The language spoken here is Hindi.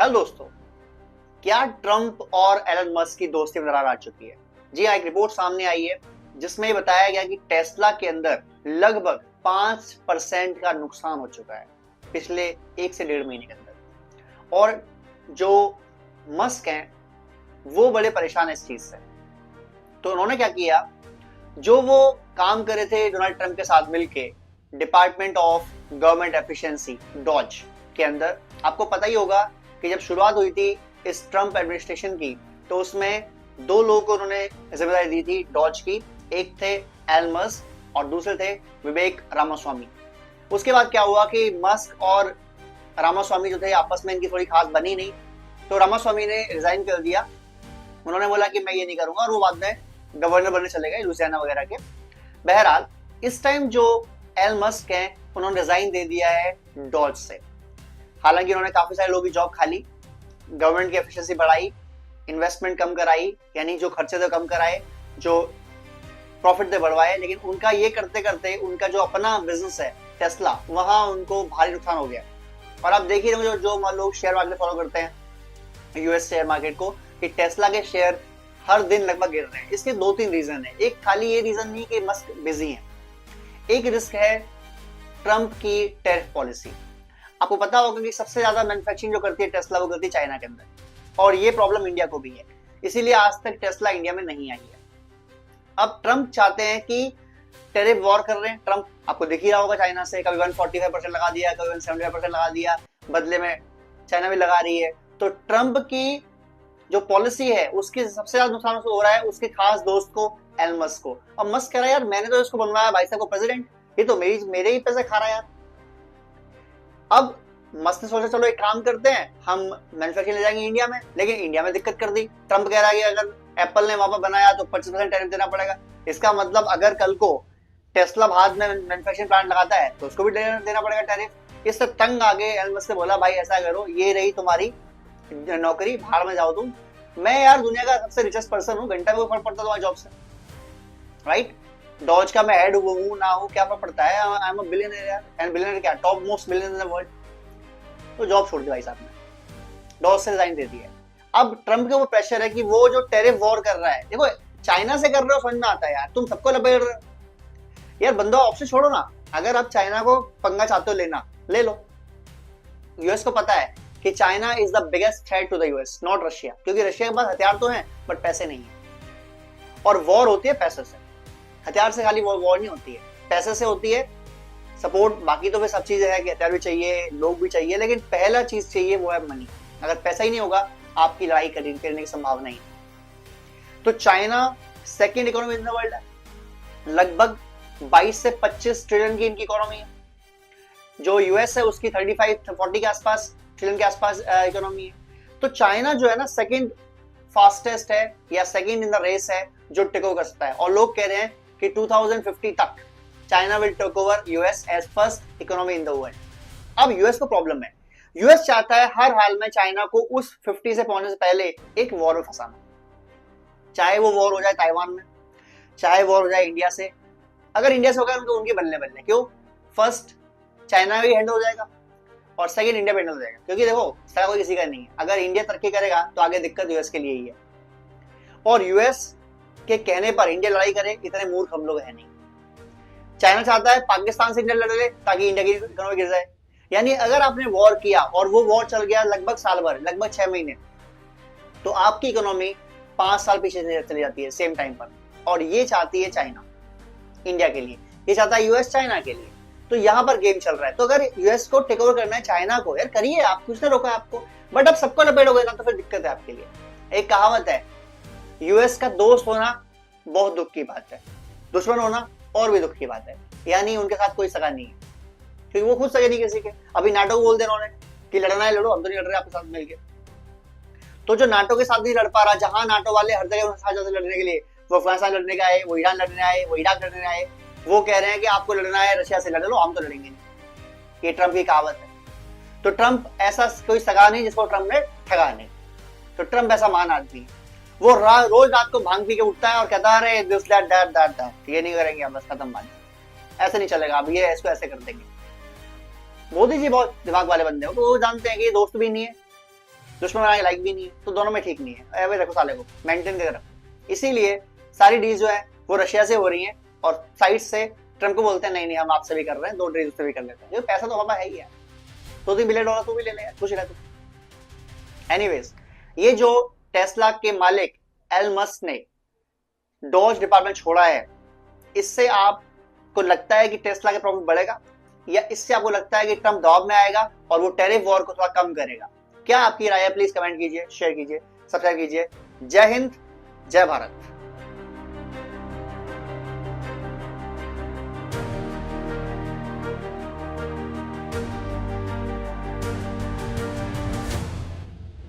हेलो दोस्तों, क्या ट्रंप और एलन मस्क की दोस्ती में दरार आ चुकी है? जी हाँ, एक रिपोर्ट सामने आई है जिसमें बताया गया कि टेस्ला के अंदर लगभग 5% का नुकसान हो चुका है पिछले 1 से 1.5 महीने के अंदर। और जो मस्क हैं वो बड़े परेशान है इस चीज से। तो उन्होंने क्या किया, जो वो काम कर रहे थे डोनाल्ड ट्रंप के साथ मिलके department of government efficiency DOGE के अंदर, आपको पता ही होगा कि जब शुरुआत हुई थी इस ट्रंप एडमिनिस्ट्रेशन की तो उसमें 2 लोगों को उन्होंने जिम्मेदारी दी थी डॉज की। एक थे एलन मस्क और दूसरे थे विवेक रामास्वामी। उसके बाद क्या हुआ कि मस्क और रामास्वामी जो थे आपस में इनकी थोड़ी खास बनी नहीं, तो रामास्वामी ने रिजाइन कर दिया। उन्होंने बोला कि मैं ये नहीं करूंगा और वो बाद में गवर्नर बनने चले गए लुजियाना वगैरह के। बहरहाल इस टाइम जो एलन मस्क हैं उन्होंने रिजाइन दे दिया है डॉज से। हालांकि उन्होंने काफी सारे लोगों की जॉब खा ली, गवर्नमेंट की एफिशिएंसी बढ़ाई, इन्वेस्टमेंट कम कराई, यानी जो खर्चे थे कम कराए, जो प्रॉफिट थे बढ़वाए, लेकिन उनका ये करते करते उनका जो अपना बिजनेस है टेस्ला, वहां उनको भारी नुकसान हो गया। और आप देख ही रहे हो जो लोग शेयर मार्केट फॉलो करते हैं यूएस शेयर मार्केट को, कि टेस्ला के शेयर हर दिन लगभग गिर रहे हैं। इसके 2-3 रीजन है। एक खाली ये रीजन नहीं कि मस्क बिजी है, एक रिस्क है ट्रंप की टैरिफ पॉलिसी। आपको पता होगा कि सबसे ज्यादा मैन्युफैक्चरिंग जो करती है टेस्ला वो करती है चाइना के अंदर, और ये प्रॉब्लम इंडिया को भी है, इसीलिए आज तक टेस्ला इंडिया में नहीं आई है। अब ट्रंप चाहते हैं कि टैरिफ वॉर कर रहे हैं ट्रंप, आपको दिख ही रहा होगा चाइना से, कभी 145% लगा दिया, कभी 175% लगा दिया, बदले में चाइना भी लगा रही है। तो ट्रंप की जो पॉलिसी है उसकी सबसे ज्यादा नुकसान हो रहा है उसके खास दोस्त को, एलन मस्क को। अब मस्क कह रहा है यार मैंने तो इसको बनवाया भाई साहब को प्रेसिडेंट, ये तो मेरे ही पैसे खा रहा है यार। अब मस्त ने सोचा चलो एक काम करते हैं, हम मैन्युफैक्चरिंग ले जाएंगे इंडिया में, लेकिन इंडिया में दिक्कत कर दी। ट्रंप कह रहा है कि अगर एप्पल ने वहां पर बनाया तो 25% टैरिफ देना पड़ेगा। इसका मतलब अगर कल को टेस्ला भारत में मैन्युफैक्चरिंग प्लांट लगाता है तो उसको भी देना पड़ेगा टैरिफ। इससे तंग आगे एलन मस्क ने बोला भाई ऐसा करो, ये रही तुम्हारी नौकरी, बाहर में जाओ तुम। मैं यार दुनिया का सबसे रिचेस्ट पर्सन हूँ, घंटा भी फर्क पड़ता तुम्हारी जॉब से, राइट? डॉज का मैं हेड हूँ ना हूँ, क्या फर्क पड़ता है? आई एम अ बिलियनर यार, एंड बिलियनर क्या, top most billionaire in the world. तो जॉब छोड़ दी भाई साहब ने, डॉज से रिजाइन दे दिया। अब ट्रंप के वो प्रेशर है कि वो जो टैरिफ वॉर कर रहा है, देखो चाइना से कर रहे हो समझ में आता है यार, तुम सबको लपेट रहे हो यार, बंदा ऑप्शन छोड़ो ना। अगर आप चाइना को पंगा चाहते हो लेना, ले लो। यूएस को पता है कि China is the biggest threat to the US, not Russia, क्योंकि रशिया के पास हथियार तो हैं बट पैसे नहीं है। और वॉर होती है पैसे से, हथियार से खाली वॉर नहीं होती है, पैसे से होती है, सपोर्ट। बाकी तो फिर सब चीजें है कि हथियार भी चाहिए, लोग भी चाहिए, लेकिन पहला चीज चाहिए वो है मनी। अगर पैसा ही नहीं होगा आपकी लड़ाई करने की संभावना ही। तो China second economy in the world है, लगभग 22 से 25 ट्रिलियन की इनकी इकोनॉमी है। जो यूएस है उसकी 35-40 के आसपास ट्रिलियन के आसपास इकोनॉमी है। तो चाइना जो है ना सेकेंड फास्टेस्ट है या सेकेंड इन द रेस है जो टेक ओवर कर सकता है। और लोग कह रहे हैं कि 2050 तक China will take over US as first economy in the world. अब यूएस को प्रॉब्लम है, यूएस चाहता है हर हाल में चाइना को उस 50 से पहुंचने से पहले एक वॉर में फंसाना, चाहे वो वॉर हो जाए ताइवान में, चाहे वॉर हो जाए इंडिया से। अगर इंडिया से होगा तो उनकी बल्ले बल्ले, क्यों? फर्स्ट चाइना भी हैंडल हो जाएगा और सेकंड इंडिया भी हैंडल हो जाएगा, क्योंकि देखो सारा कोई किसी का नहीं है। अगर इंडिया तरक्की करेगा तो आगे दिक्कत यूएस के लिए ही है, और यूएस के कहने पर इंडिया लड़ाई करे, इतने मूर्ख हम लोग है नहीं। चाइना चाहता है पाकिस्तान से इंडिया लड़ ले ताकि इंडिया की इकोनॉमी गिर जाए। यानी अगर आपने वॉर किया और वो वॉर चल गया लगभग साल भर, लगभग 6 महीने, तो आपकी इकोनॉमी 5 साल पीछे चली जाती है सेम टाइम पर। और ये चाहती है चाइना इंडिया के लिए, ये चाहता है यूएस चाइना के लिए। तो यहाँ पर गेम चल रहा है। तो अगर यूएस को टेक ओवर करना है चाइना को, यार करिए, आप कुछ ना रोका आपको, बट अब सबको लपेटोगे ना तो फिर दिक्कत है आपके लिए। एक कहावत है, यूएस का दोस्त होना बहुत दुख की बात है, दुश्मन होना और भी दुख की बात है। यानी उनके साथ कोई सगा नहीं है, क्योंकि वो खुद सगे नहीं किसी के। अभी नाटो को बोल दे उन्होंने कि लड़ना है लड़ो, हम तो नहीं लड़ रहे आपके साथ मिलके। तो जो नाटो के साथ नहीं लड़ पा रहा, जहां नाटो वाले हर जगह साथ लड़ने के लिए, वो अफगानिस्तान लड़ने का आए, वो ईरान लड़ने आए, वो इराक लड़ने आए, वो कह रहे हैं कि आपको लड़ना है रशिया से लड़ लो, हम तो लड़ेंगे नहीं। ये ट्रंप की कहावत है। तो ट्रंप ऐसा कोई सगा नहीं जिसको ट्रंप ने ठगा नहीं। तो ट्रंप ऐसा महान आदमी है, वो रोज रात को भांग पी के उठता है और कहता है अरे this that that that that, ये नहीं करेंगे हम, बस खत्म बात, ऐसे नहीं चलेगा, अब ये इसको ऐसे कर देंगे। मोदी जी बहुत दिमाग वाले बंदे हो, तो वो जानते हैं कि ये दोस्त भी नहीं है, दुश्मन बनाने लायक भी नहीं है, तो दोनों में ठीक नहीं है। एवरेज रखो साले को, मेंटेन कर। इसीलिए सारी डील जो है वो रशिया से हो रही है और साइड से ट्रम्प को बोलते हैं नहीं नहीं हम आपसे भी कर रहे हैं, 2 डील उससे भी कर लेते हैं, जो पैसा तो हमारा है ही है, $2-3 बिलियन तू भी ले ले, खुश रह तू। एनीवेज, ये जो टेस्ला के मालिक एलन मस्क ने डॉज डिपार्टमेंट छोड़ा है, इससे आपको लगता है कि टेस्ला का प्रॉफिट बढ़ेगा, या इससे आपको लगता है कि ट्रम्प दबाव में आएगा और वो टैरिफ वॉर को थोड़ा कम करेगा? क्या आपकी राय है? प्लीज कमेंट कीजिए, शेयर कीजिए, सब्सक्राइब कीजिए। जय हिंद, जय भारत।